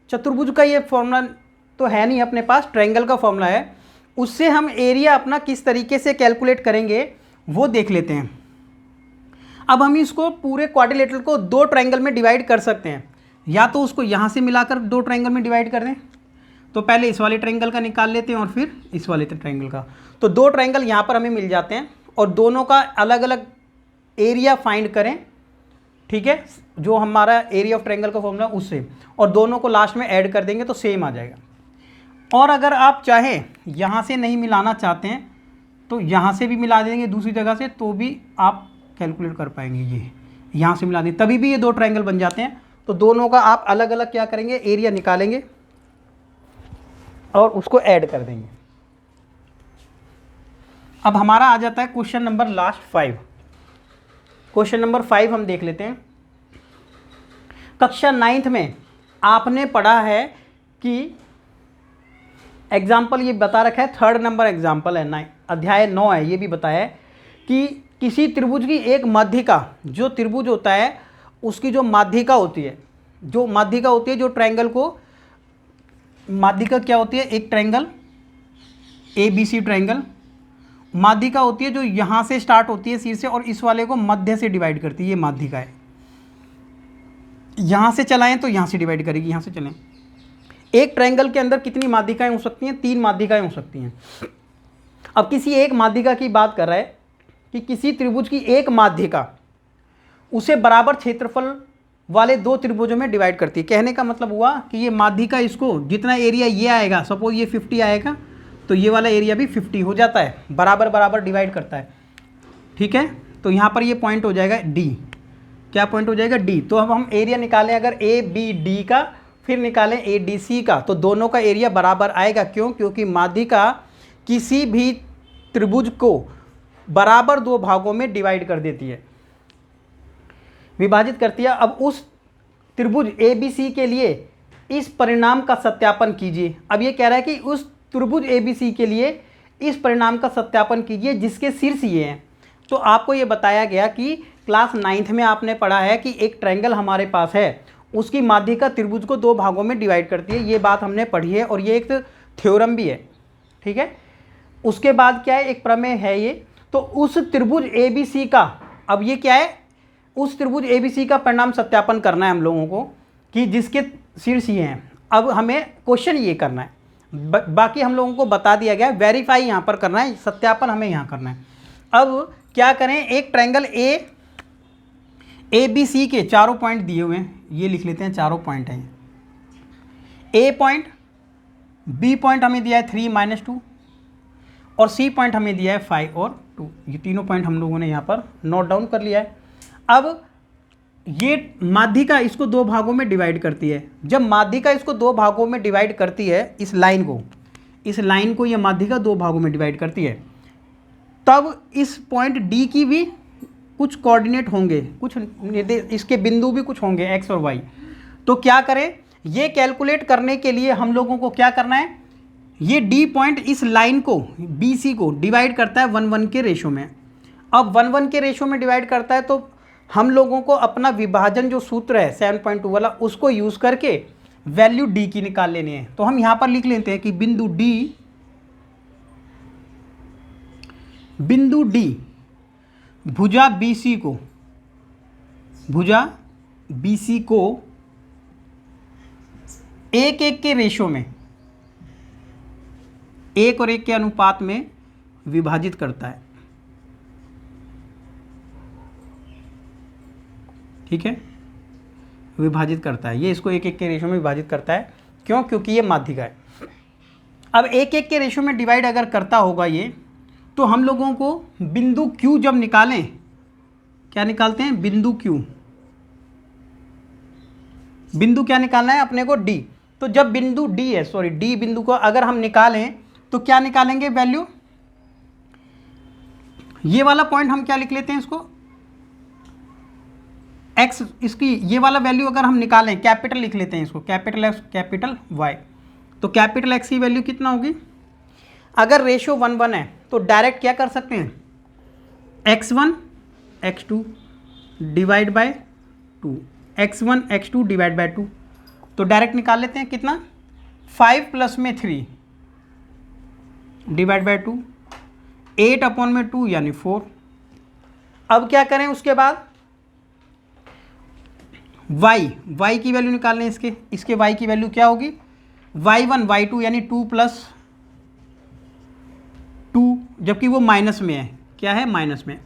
चतुर्भुज का ये फॉर्मूला तो है नहीं अपने पास, ट्रायंगल का फॉर्मूला है, उससे हम एरिया अपना किस तरीके से कैलकुलेट करेंगे वो देख लेते हैं। अब हम इसको पूरे क्वाड्रिलेटरल को 2 ट्रायंगल में डिवाइड कर सकते हैं, या तो उसको यहाँ से मिलाकर 2 ट्रायंगल में डिवाइड कर दें। तो पहले इस वाले ट्रायंगल का निकाल लेते हैं और फिर इस वाले ट्रायंगल का। तो 2 ट्रायंगल यहाँ पर हमें मिल जाते हैं और दोनों का अलग अलग एरिया फाइंड करें। ठीक है, जो हमारा एरिया ऑफ ट्रायंगल का फॉर्मूला उससे, और दोनों को लास्ट में ऐड कर देंगे तो सेम आ जाएगा। और अगर आप चाहें यहाँ से नहीं मिलाना चाहते हैं तो यहाँ से भी मिला देंगे दूसरी जगह से, तो भी आप कैलकुलेट कर पाएंगे। ये यहाँ से मिला दें तभी भी ये 2 ट्रायंगल बन जाते हैं। तो दोनों का आप अलग अलग क्या करेंगे, एरिया निकालेंगे और उसको ऐड कर देंगे। अब हमारा आ जाता है question number last 5। Question number 5 हम देख लेते हैं। कक्षा 9th में आपने पढ़ा है कि एग्जाम्पल ये बता रखा है, 3rd नंबर एग्जाम्पल है, अध्याय 9 है, ये भी बताया है कि किसी त्रिभुज की एक माध्यिका, जो त्रिभुज होता है उसकी जो माध्यिका होती है, जो ट्रायंगल को, माध्यिका क्या होती है? एक ट्रायंगल ABC ट्रायंगल, माध्यिका होती है जो यहाँ से स्टार्ट होती है शीर्ष से और इस वाले को मध्य से डिवाइड करती है। ये माध्यिका है, यहाँ से चलाएं तो यहाँ से डिवाइड करेगी, यहाँ से चलें। एक ट्रायंगल के अंदर कितनी माध्यिकाएं हो सकती हैं? 3 माध्यिकाएं हो सकती हैं। अब किसी एक माध्यिका की बात कर रहा है कि किसी त्रिभुज की एक माध्यिका उसे बराबर क्षेत्रफल वाले 2 त्रिभुजों में डिवाइड करती है। कहने का मतलब हुआ कि ये माध्यिका, इसको जितना एरिया ये आएगा, सपोज ये 50 आएगा तो ये वाला एरिया भी 50 हो जाता है, बराबर बराबर डिवाइड करता है। ठीक है, तो यहाँ पर ये पॉइंट हो जाएगा D। क्या पॉइंट हो जाएगा? D। तो अब हम एरिया निकालें अगर ABD का, फिर निकालें ADC का, तो दोनों का एरिया बराबर आएगा। क्यों? क्योंकि माध्यिका किसी भी त्रिभुज को बराबर 2 भागों में डिवाइड कर देती है, विभाजित करती है। अब उस त्रिभुज ABC के लिए इस परिणाम का सत्यापन कीजिए। अब ये कह रहा है कि उस त्रिभुज ABC के लिए इस परिणाम का सत्यापन कीजिए जिसके शीर्ष ये हैं। तो आपको ये बताया गया कि क्लास 9th में आपने पढ़ा है कि एक ट्रायंगल हमारे पास है, उसकी माध्यिका त्रिभुज को 2 भागों में डिवाइड करती है। ये बात हमने पढ़ी है और ये एक थ्योरम भी है। ठीक है, उसके बाद क्या है, एक प्रमेय है ये। तो उस त्रिभुज ABC का, अब ये क्या है, उस त्रिभुज ABC का परिणाम सत्यापन करना है हम लोगों को कि जिसके शीर्ष ये हैं। अब हमें क्वेश्चन ये करना है, बाकी हम लोगों को बता दिया गया है, वेरीफाई यहाँ पर करना है, सत्यापन हमें यहाँ करना है। अब क्या करें, एक ट्रायंगल ABC के चारों पॉइंट दिए हुए हैं, ये लिख लेते हैं, चारों पॉइंट हैं। A पॉइंट, B पॉइंट हमें दिया है 3 - 2 और C पॉइंट हमें दिया है 5 और 2। ये तीनों पॉइंट हम लोगों ने यहाँ पर नोट डाउन कर लिया है। अब ये माध्यिका इसको 2 भागों में डिवाइड करती है। जब माध्यिका इसको 2 भागों में डिवाइड करती है, इस लाइन को ये माध्यिका 2 भागों में डिवाइड करती है, तब इस पॉइंट D की भी कुछ कोऑर्डिनेट होंगे, कुछ इसके बिंदु भी कुछ होंगे X और Y। तो क्या करें, ये कैलकुलेट करने के लिए हम लोगों को क्या करना है, ये डी पॉइंट इस लाइन को बी सी को डिवाइड करता है 1:1 के रेशो में। अब 1:1 के रेशो में डिवाइड करता है तो हम लोगों को अपना विभाजन जो सूत्र है 7.2 वाला उसको यूज़ करके वैल्यू डी की निकाल लेनी है। तो हम यहाँ पर लिख लेते हैं कि बिंदु डी भुजा BC को 1:1 के रेशो में 1 और 1 के अनुपात में विभाजित करता है। ठीक है, विभाजित करता है, ये इसको 1:1 के रेशो में विभाजित करता है। क्यों? क्योंकि ये माध्यिका है। अब 1:1 के रेशो में डिवाइड अगर करता होगा ये, तो हम लोगों को बिंदु Q जब निकालें, क्या निकालते हैं? बिंदु Q। बिंदु क्या निकालना है अपने को? D। तो जब बिंदु D बिंदु को अगर हम निकालें तो क्या निकालेंगे वैल्यू? ये वाला पॉइंट हम क्या लिख लेते हैं इसको? x, इसकी ये वाला वैल्यू अगर हम निकालें, कैपिटल लिख लेते हैं इसको, कैपिटल X कैपिटल Y। तो कैपिटल X की वैल्यू कितना होगी? अगर रेशो 1:1 है तो डायरेक्ट क्या कर सकते हैं? x1 x2 divide by 2, x1 x2 divide by 2। तो डायरेक्ट निकाल लेते हैं कितना? 5 प्लस में 3 डिवाइड बाय 2, 8/2 यानी 4। अब क्या करें उसके बाद? y की वैल्यू निकाल लें इसके y की वैल्यू क्या होगी? y1 y2 यानी 2 प्लस 2, जबकि वो माइनस में है। क्या है? माइनस में।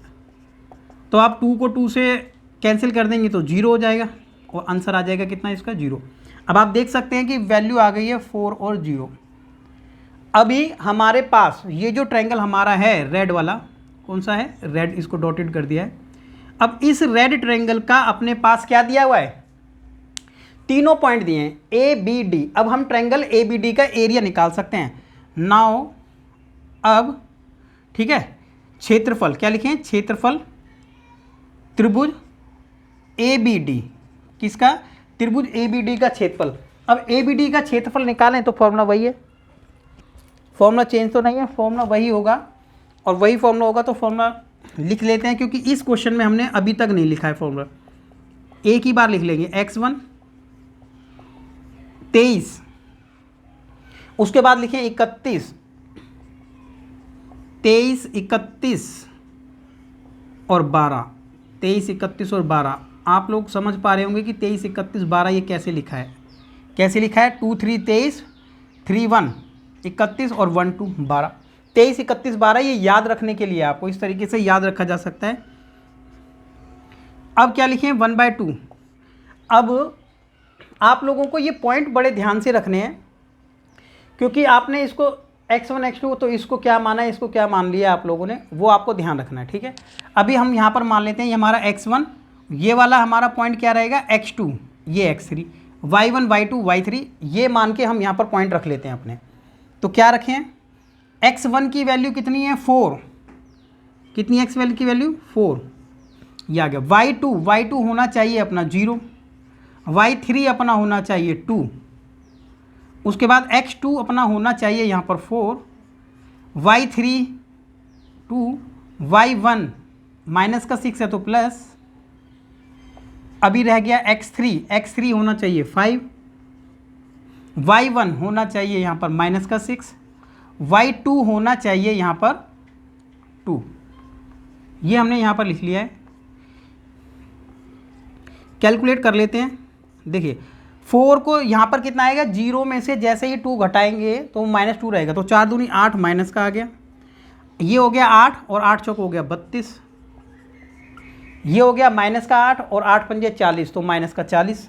तो आप 2 को 2 से कैंसिल कर देंगे तो 0 हो जाएगा और आंसर आ जाएगा कितना इसका? 0। अब आप देख सकते हैं कि वैल्यू आ गई है 4 और 0। अभी हमारे पास ये जो ट्रायंगल हमारा है रेड वाला, कौन सा है? रेड, इसको डॉटेड कर दिया है। अब इस रेड ट्रायंगल का अपने पास क्या दिया हुआ है? तीनों पॉइंट दिए हैं ABD। अब हम ट्रायंगल ABD का एरिया निकाल सकते हैं। नाउ अब ठीक है, क्षेत्रफल क्या लिखें? क्षेत्रफल त्रिभुज ABD, किसका? त्रिभुज ABD का क्षेत्रफल। अब ABD का क्षेत्रफल निकालें तो फॉर्मूला वही है, फॉर्मूला चेंज तो नहीं है, फॉर्मूला वही होगा। और वही फॉर्मूला होगा तो फॉर्मूला लिख लेते हैं, क्योंकि इस क्वेश्चन में हमने अभी तक नहीं लिखा है फॉर्मूला। एक ही बार लिख लेंगे, x1 23, उसके बाद लिखें 31, 23 31 और 12, 23 31 और 12। आप लोग समझ पा रहे होंगे कि 23 31 12 ये कैसे लिखा है? कैसे लिखा है? 2 3 23, 3 1 31 और 1 2 12। 23 31 12 ये याद रखने के लिए आपको इस तरीके से याद रखा जा सकता है। अब क्या लिखें? 1/2। अब आप लोगों को ये पॉइंट बड़े ध्यान से रखने हैं, क्योंकि आपने इसको x1 x2 तो इसको क्या माना है, इसको क्या मान लिया आप लोगों ने, वो आपको ध्यान रखना है। ठीक है, अभी हम यहाँ पर मान लेते हैं ये हमारा x1, ये वाला हमारा पॉइंट क्या रहेगा? x2, ये x3, y1 y2 y3, ये मान के हम यहाँ पर पॉइंट रख लेते हैं अपने। तो क्या रखें? x1 की वैल्यू कितनी है? 4। कितनी है x1 की वैल्यू? 4। ये आ गया। y2 होना चाहिए अपना 0, y3 अपना होना चाहिए 2, उसके बाद x2 अपना होना चाहिए यहाँ पर 4, y3 2, y1 माइनस का 6 है तो प्लस, अभी रह गया x3 होना चाहिए 5, y1 होना चाहिए यहाँ पर माइनस का 6, y2 होना चाहिए यहाँ पर 2। ये हमने यहाँ पर लिख लिया है। कैलकुलेट कर लेते हैं। देखिए 4 को यहाँ पर कितना आएगा? 0 में से जैसे ही 2 घटाएंगे तो -2 रहेगा, तो 4 दूनी 8 माइनस का आ गया, ये हो गया 8 और 8 चौक हो गया 32, ये हो गया माइनस का 8 और 8 पंजे 40, तो माइनस का 40,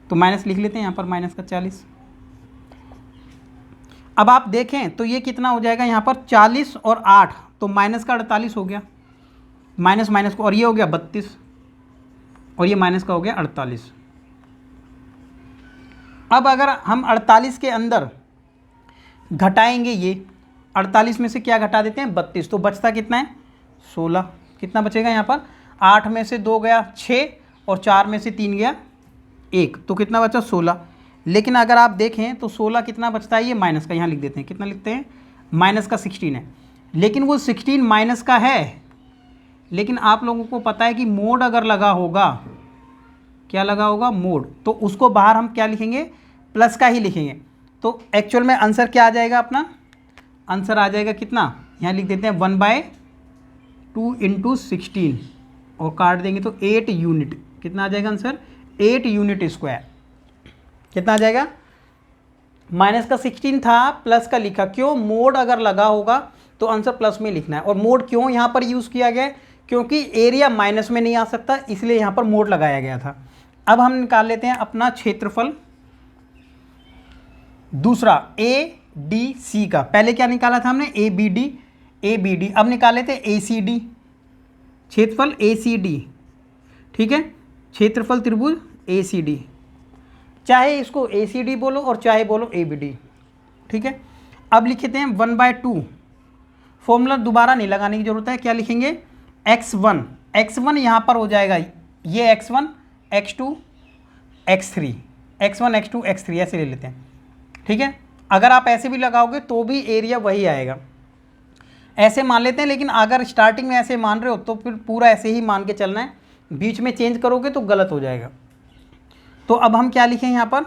तो माइनस लिख लेते हैं यहाँ पर माइनस का 40। अब आप देखें तो ये कितना हो जाएगा यहाँ पर 40 और 8, तो माइनस का 48 हो गया, माइनस माइनस को, और ये हो गया 32 और ये माइनस का हो गया 48। अब अगर हम 48 के अंदर घटाएंगे, ये 48 में से क्या घटा देते हैं? 32, तो बचता कितना है? 16। कितना बचेगा यहाँ पर? 8 में से 2 गया 6 और 4 में से 3 गया 1, तो कितना बचा? 16। लेकिन अगर आप देखें तो 16 कितना बचता है, ये माइनस का, यहाँ लिख देते हैं, कितना लिखते हैं, माइनस का 16 है। लेकिन वो 16 माइनस का है, लेकिन आप लोगों को पता है कि मोड अगर लगा होगा, क्या लगा होगा, मोड, तो उसको बाहर हम क्या लिखेंगे, प्लस का ही लिखेंगे। तो एक्चुअल में आंसर क्या आ जाएगा अपना, आंसर आ जाएगा कितना, यहाँ लिख देते हैं 1/2 × 16 और काट देंगे तो 8 यूनिट, कितना आ जाएगा आंसर, 8 यूनिट स्क्वायर। कितना आ जाएगा, माइनस का 16 था, प्लस का लिखा, क्यों, मोड अगर लगा होगा तो आंसर प्लस में लिखना है। और मोड क्यों यहाँ पर यूज़ किया गया है, क्योंकि एरिया माइनस में नहीं आ सकता, इसलिए यहाँ पर मोड लगाया गया था। अब हम निकाल लेते हैं अपना क्षेत्रफल दूसरा ADC का। पहले क्या निकाला था हमने, ABD, अब निकाल लेते हैं ACD, क्षेत्रफल ACD, ठीक है, क्षेत्रफल त्रिभुज ACD, चाहे इसको ACD बोलो और चाहे बोलो ABD, ठीक है। अब लिखते हैं 1/2, फॉर्मूला दोबारा नहीं लगाने की जरूरत है, क्या लिखेंगे, x1 यहाँ पर हो जाएगा ये x1 x2 x3, x1 x2 x3 ऐसे ले लेते हैं, ठीक है। अगर आप ऐसे भी लगाओगे तो भी एरिया वही आएगा, ऐसे मान लेते हैं। लेकिन अगर स्टार्टिंग में ऐसे मान रहे हो तो फिर पूरा ऐसे ही मान के चलना है, बीच में चेंज करोगे तो गलत हो जाएगा। तो अब हम क्या लिखें यहाँ पर,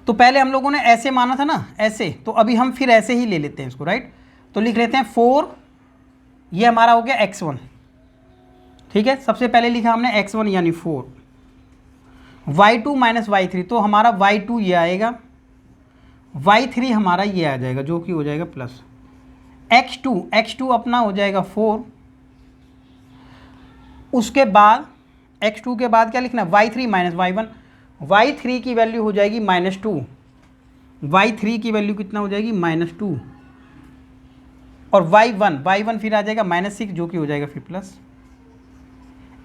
तो पहले हम लोगों ने ऐसे माना था ना, ऐसे, तो अभी हम फिर ऐसे ही ले लेते हैं इसको, राइट। तो लिख लेते हैं 4, ये हमारा हो गया x1, ठीक है। सबसे पहले लिखा हमने x1 यानी 4, y2 - y3, तो हमारा y2 ये आएगा, y3 हमारा ये आ जाएगा, जो कि हो जाएगा प्लस, x2 अपना हो जाएगा 4, उसके बाद x2 के बाद क्या लिखना है, y3 - y1, y3 की वैल्यू हो जाएगी -2, y3 की वैल्यू कितना हो जाएगी, -2, और y1 फिर आ जाएगा -6, जो कि हो जाएगा फिर प्लस,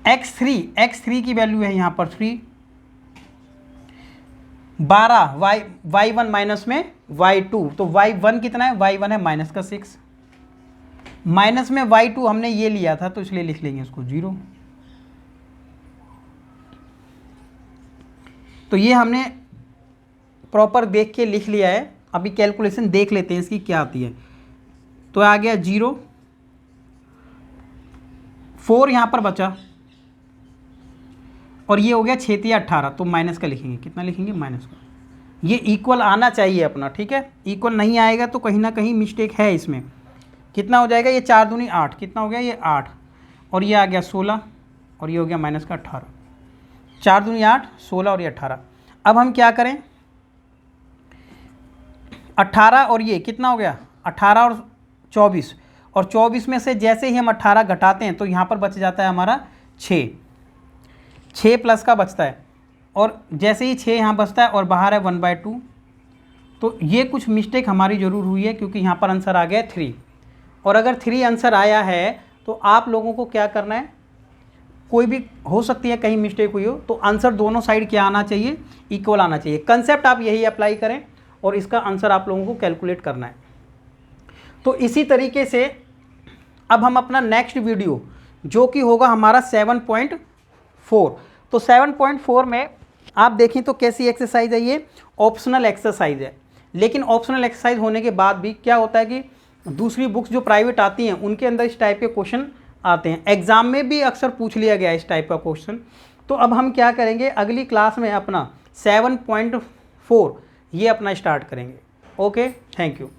x3 की वैल्यू है यहाँ पर 3, 12, y1 माइनस में y2, तो y1 कितना है, y1 है -6, माइनस में y2 हमने ये लिया था तो इसलिए लिख लेंगे इसको 0। तो ये हमने प्रॉपर देख के लिख लिया है। अभी कैलकुलेशन देख लेते हैं इसकी क्या आती है। तो आ गया 0, 4 यहाँ पर बचा, और ये हो गया 6 × 18, तो माइनस का लिखेंगे, कितना लिखेंगे, माइनस का। ये इक्वल आना चाहिए अपना, ठीक है। इक्वल नहीं आएगा तो कहीं ना कहीं मिस्टेक है इसमें। कितना हो जाएगा, ये 4 दूनी 8, कितना हो गया, ये 8, और ये आ गया 16, और ये हो गया माइनस का 18, 4 दूनी 8, 16 और ये 18। अब हम क्या करें, 18 और ये कितना हो गया, 18 और 24, और 24 में से जैसे ही हम 18 घटाते हैं तो यहाँ पर बच जाता है हमारा 6 प्लस का बचता है, और जैसे ही 6 यहाँ बचता है और बाहर है 1/2, तो ये कुछ मिस्टेक हमारी ज़रूर हुई है, क्योंकि यहाँ पर आंसर आ गया 3। और अगर 3 आंसर आया है तो आप लोगों को क्या करना है, कोई भी हो सकती है कहीं मिस्टेक हुई हो, तो आंसर दोनों साइड क्या आना चाहिए, इक्वल आना चाहिए। कंसेप्ट आप यही अप्लाई करें और इसका आंसर आप लोगों को कैलकुलेट करना है। तो इसी तरीके से अब हम अपना नेक्स्ट वीडियो, जो कि होगा हमारा 7.4, तो 7.4 में आप देखें तो कैसी एक्सरसाइज है, ये ऑप्शनल एक्सरसाइज है। लेकिन ऑप्शनल एक्सरसाइज होने के बाद भी क्या होता है कि दूसरी बुक्स जो प्राइवेट आती हैं उनके अंदर इस टाइप के क्वेश्चन आते हैं, एग्जाम में भी अक्सर पूछ लिया गया है इस टाइप का क्वेश्चन। तो अब हम क्या करेंगे, अगली क्लास में अपना 7.4 ये अपना स्टार्ट करेंगे। Okay, thank you.